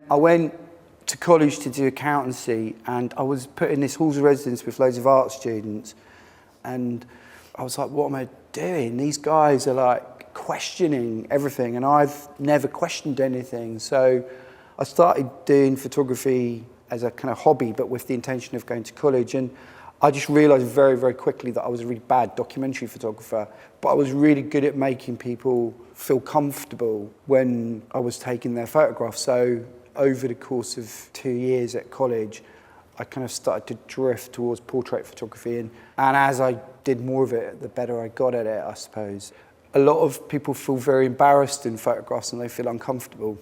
I went to college to do accountancy, and I was put in this halls of residence with loads of art students, and I was like, what am I doing? These guys are like questioning everything, and I've never questioned anything. So I started doing photography as a kind of hobby, but with the intention of going to college. And I just realized very, very quickly that I was a really bad documentary photographer, but I was really good at making people feel comfortable when I was taking their photographs. So over the course of 2 years at college, I kind of started to drift towards portrait photography. And as I did more of it, the better I got at it, I suppose. A lot of people feel very embarrassed in photographs and they feel uncomfortable.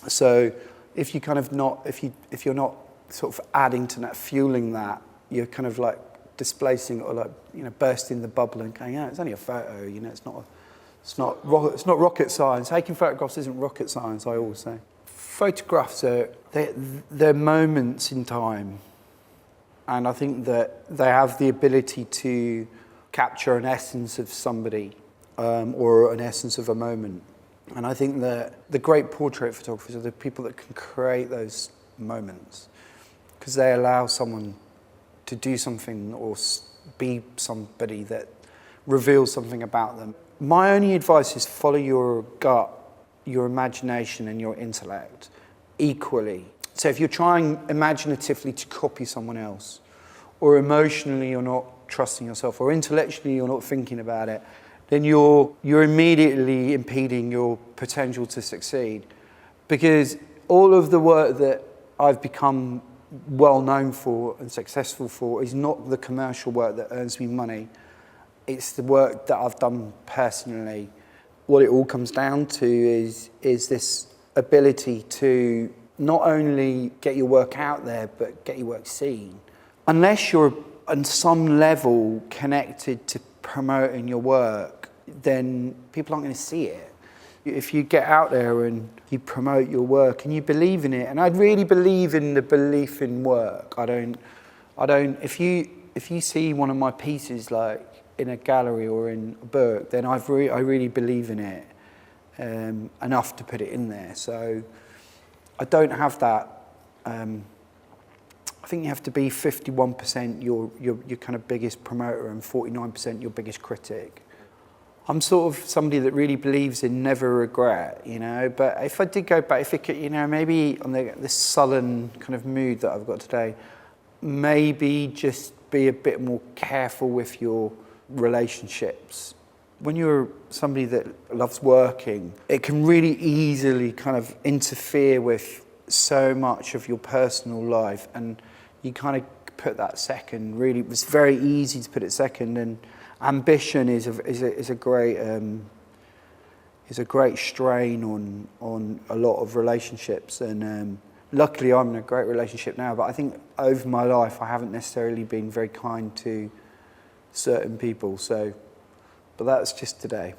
So if you kind of not, if you're not sort of adding to that, fueling that, you're kind of like displacing or like, you know, bursting the bubble and going, it's only a photo, you know, it's not rocket science. Taking photographs isn't rocket science, I always say. Photographs they're moments in time, and I think that they have the ability to capture an essence of somebody or an essence of a moment. And I think that the great portrait photographers are the people that can create those moments, because they allow someone to do something or be somebody that reveals something about them. My only advice is follow your gut, your imagination and your intellect equally. So if you're trying imaginatively to copy someone else, or emotionally you're not trusting yourself, or intellectually you're not thinking about it, then you're immediately impeding your potential to succeed. Because all of the work that I've become well known for and successful for is not the commercial work that earns me money. It's the work that I've done personally. What it all comes down to is this ability to not only get your work out there, but get your work seen. Unless you're on some level connected to promoting your work, then people aren't going to see it. If you get out there and you promote your work and you believe in it, and I really believe in the belief in work. If you see one of my pieces like in a gallery or in a book, then I really believe in it enough to put it in there. So I don't have that. I think you have to be 51% your kind of biggest promoter and 49% your biggest critic. I'm sort of somebody that really believes in never regret, you know. But if I did go back, if it could, you know, maybe on this sullen kind of mood that I've got today, maybe just be a bit more careful with your relationships. When you're somebody that loves working, it can really easily kind of interfere with so much of your personal life, and you kind of put that second. Really, it's very easy to put it second, and ambition is a great strain on a lot of relationships. And luckily, I'm in a great relationship now. But I think over my life, I haven't necessarily been very kind to certain people. So, but that's just today.